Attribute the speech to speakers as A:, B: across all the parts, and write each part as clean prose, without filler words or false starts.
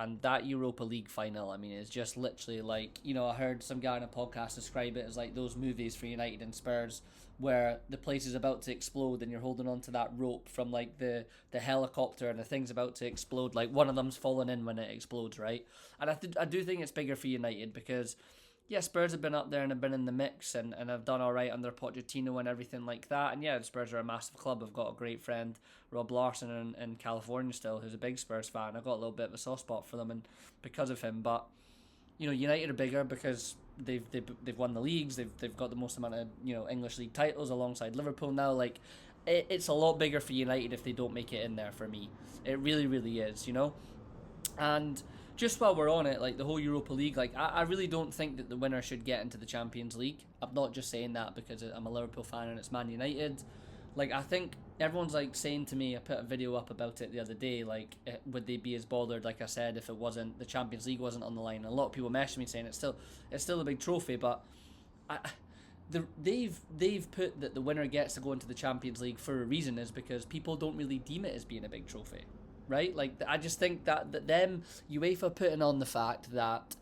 A: and that Europa League final, I mean, is just literally like, I heard some guy on a podcast describe it as like those movies for United and Spurs where the place is about to explode and you're holding on to that rope from like the helicopter and the thing's about to explode. Like one of them's falling in when it explodes, right? And I do think it's bigger for United because yeah, Spurs have been up there and have been in the mix and have done all right under Pochettino and everything like that. And yeah, the Spurs are a massive club. I've got a great friend, Rob Larson, in California still, who's a big Spurs fan. I've got a little bit of a soft spot for them and because of him. But, United are bigger because they've won the leagues. They've got the most amount of, English league titles alongside Liverpool now. Like, it's a lot bigger for United if they don't make it in there for me. It really, really is, And just while we're on it, like the whole Europa League, like I really don't think that the winner should get into the Champions League. I'm not just saying that because I'm a Liverpool fan and it's Man United. Like I think everyone's like saying to me, I put a video up about it the other day, like would they be as bothered, like I said, if it wasn't, the Champions League wasn't on the line. And a lot of people messaged me saying it's still a big trophy, but they've put that the winner gets to go into the Champions League for a reason, is because people don't really deem it as being a big trophy. Right? Like, I just think that them, UEFA putting on the fact that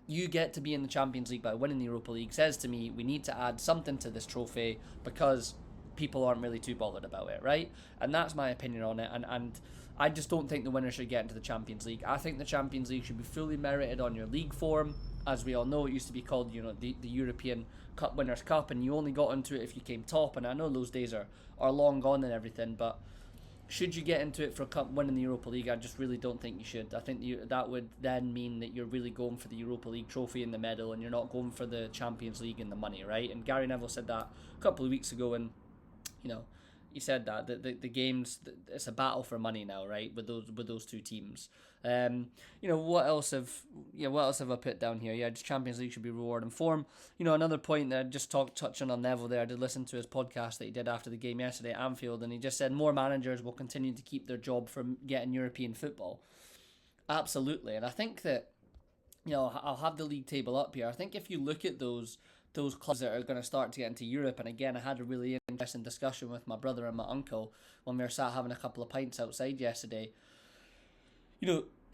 A: you get to be in the Champions League by winning the Europa League says to me, we need to add something to this trophy because people aren't really too bothered about it, right? And that's my opinion on it. And I just don't think the winner should get into the Champions League. I think the Champions League should be fully merited on your league form. As we all know, it used to be called, the European Cup Winners' Cup, and you only got into it if you came top. And I know those days are long gone and everything, but should you get into it for a cup winning the Europa League? I just really don't think you should. I think that would then mean that you're really going for the Europa League trophy and the medal, and you're not going for the Champions League and the money, right? And Gary Neville said that a couple of weeks ago, and he said that the games, it's a battle for money now, right? With those two teams. What else have I put down here? Yeah, just Champions League should be reward and form. Another point that I just touching on Neville there. I did listen to his podcast that he did after the game yesterday at Anfield, and he just said more managers will continue to keep their job from getting European football. Absolutely, and I think that I'll have the league table up here. I think if you look at those clubs that are going to start to get into Europe, and again, I had a really interesting discussion with my brother and my uncle when we were sat having a couple of pints outside yesterday.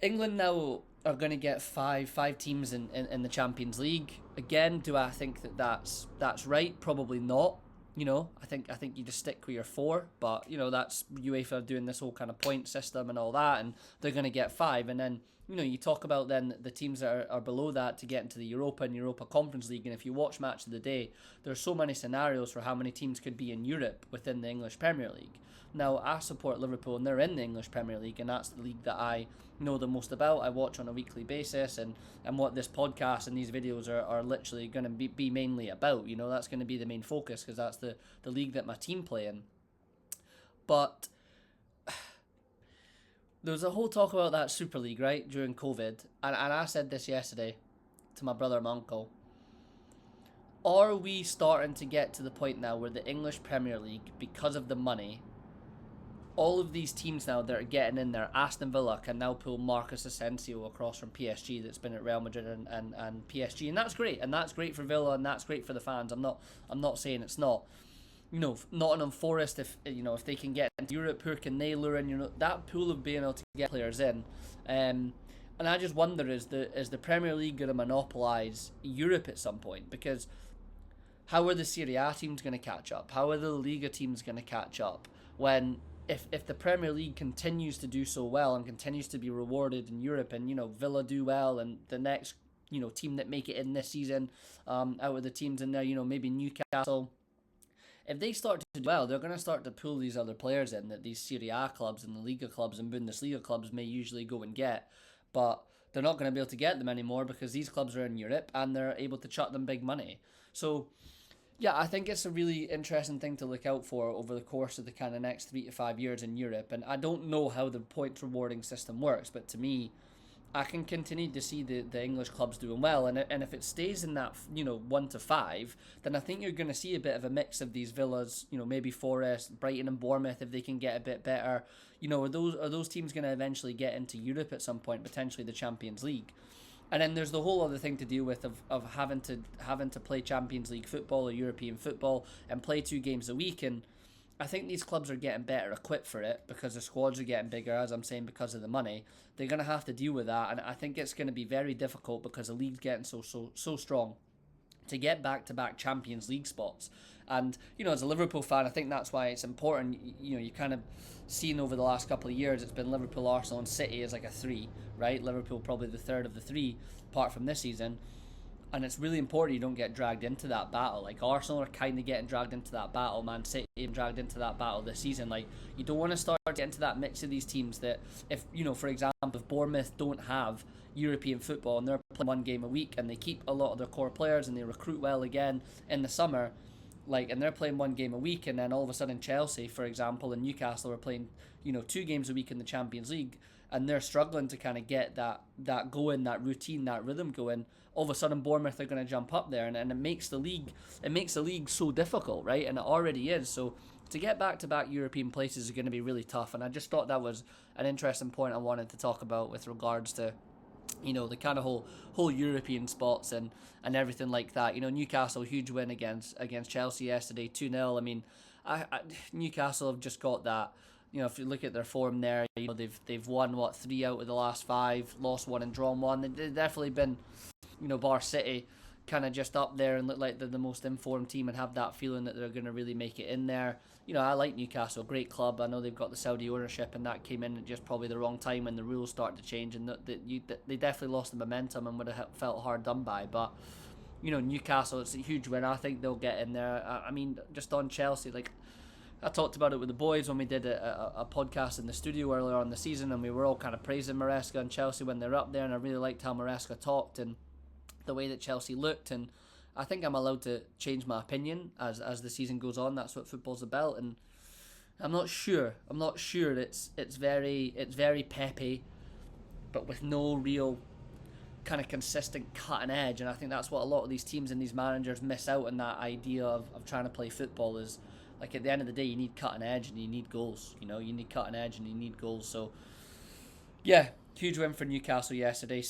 A: England now are going to get five teams in the Champions League. Again, do I think that's right? Probably not. I think you just stick with your four, but that's UEFA doing this whole kind of point system and all that, and they're going to get five, and then you talk about then the teams that are below that to get into the Europa and Europa Conference League, and if you watch Match of the Day, there's so many scenarios for how many teams could be in Europe within the English Premier League. Now, I support Liverpool, and they're in the English Premier League, and that's the league that I know the most about. I watch on a weekly basis, and what this podcast and these videos are literally going to be mainly about. That's going to be the main focus, because that's the league that my team play in. But there was a whole talk about that Super League, right, during COVID, and I said this yesterday to my brother and my uncle. Are we starting to get to the point now where the English Premier League, because of the money, all of these teams now that are getting in there, Aston Villa can now pull Marcus Asensio across from PSG that's been at Real Madrid and PSG, and that's great for Villa, and that's great for the fans. I'm not saying it's not. Nottingham Forest, if they can get into Europe, who can they lure in? That pool of being able to get players in, and I just wonder, is the Premier League going to monopolise Europe at some point? Because how are the Serie A teams going to catch up? How are the Liga teams going to catch up when if the Premier League continues to do so well and continues to be rewarded in Europe, and Villa do well, and the next team that make it in this season, out of the teams in there, maybe Newcastle, if they start to do well, they're going to start to pull these other players in that these Serie A clubs and the Liga clubs and Bundesliga clubs may usually go and get, but they're not going to be able to get them anymore because these clubs are in Europe and they're able to chuck them big money. So yeah, I think it's a really interesting thing to look out for over the course of the kind of next 3 to 5 years in Europe. And I don't know how the points rewarding system works, but to me, I can continue to see the English clubs doing well. And if it stays in that 1 to 5, then I think you're going to see a bit of a mix of these Villas, maybe Forest, Brighton and Bournemouth, if they can get a bit better. Are those teams going to eventually get into Europe at some point, potentially the Champions League? And then there's the whole other thing to deal with of having to play Champions League football or European football and play 2 games a week. And I think these clubs are getting better equipped for it because the squads are getting bigger, as I'm saying, because of the money. They're going to have to deal with that, and I think it's going to be very difficult because the league's getting so strong to get back-to-back Champions League spots. And, as a Liverpool fan, I think that's why it's important. You kind of seen over the last couple of years, it's been Liverpool, Arsenal, and City as like a three, right? Liverpool probably the third of the three, apart from this season. And it's really important you don't get dragged into that battle. Like, Arsenal are kind of getting dragged into that battle. Man City getting dragged into that battle this season. Like, you don't want to start getting into that mix of these teams that, if, for example, if Bournemouth don't have European football and they're playing one game a week and they keep a lot of their core players and they recruit well again in the summer, like, and they're playing one game a week, and then all of a sudden Chelsea, for example, and Newcastle are playing, 2 games a week in the Champions League, and they're struggling to kind of get that going, that routine, that rhythm going. All of a sudden Bournemouth are going to jump up there, and it makes the league so difficult, right? And it already is. So to get back-to-back European places is going to be really tough, and I just thought that was an interesting point I wanted to talk about with regards to the kind of whole European spots and everything like that. Newcastle, huge win against Chelsea yesterday, 2-0. I mean, Newcastle have just got that. If you look at their form there, they've won 3 out of the last 5, lost 1 and drawn 1. They've definitely been, Bar City, kind of just up there and look like they're the most informed team and have that feeling that they're going to really make it in there. I like Newcastle, great club. I know they've got the Saudi ownership, and that came in at just probably the wrong time when the rules started to change, and they definitely lost the momentum and would have felt hard done by. But Newcastle, it's a huge win. I think they'll get in there. I mean, just on Chelsea, like, I talked about it with the boys when we did a podcast in the studio earlier on the season, and we were all kind of praising Maresca and Chelsea when they're up there, and I really liked how Maresca talked and the way that Chelsea looked, and I think I'm allowed to change my opinion as the season goes on. That's what football's about, and I'm not sure. It's very peppy, but with no real kind of consistent cutting edge, and I think that's what a lot of these teams and these managers miss out on, that idea of trying to play football. Is like, at the end of the day, you need cutting edge and you need goals. You need cutting edge and you need goals. So yeah, huge win for Newcastle yesterday.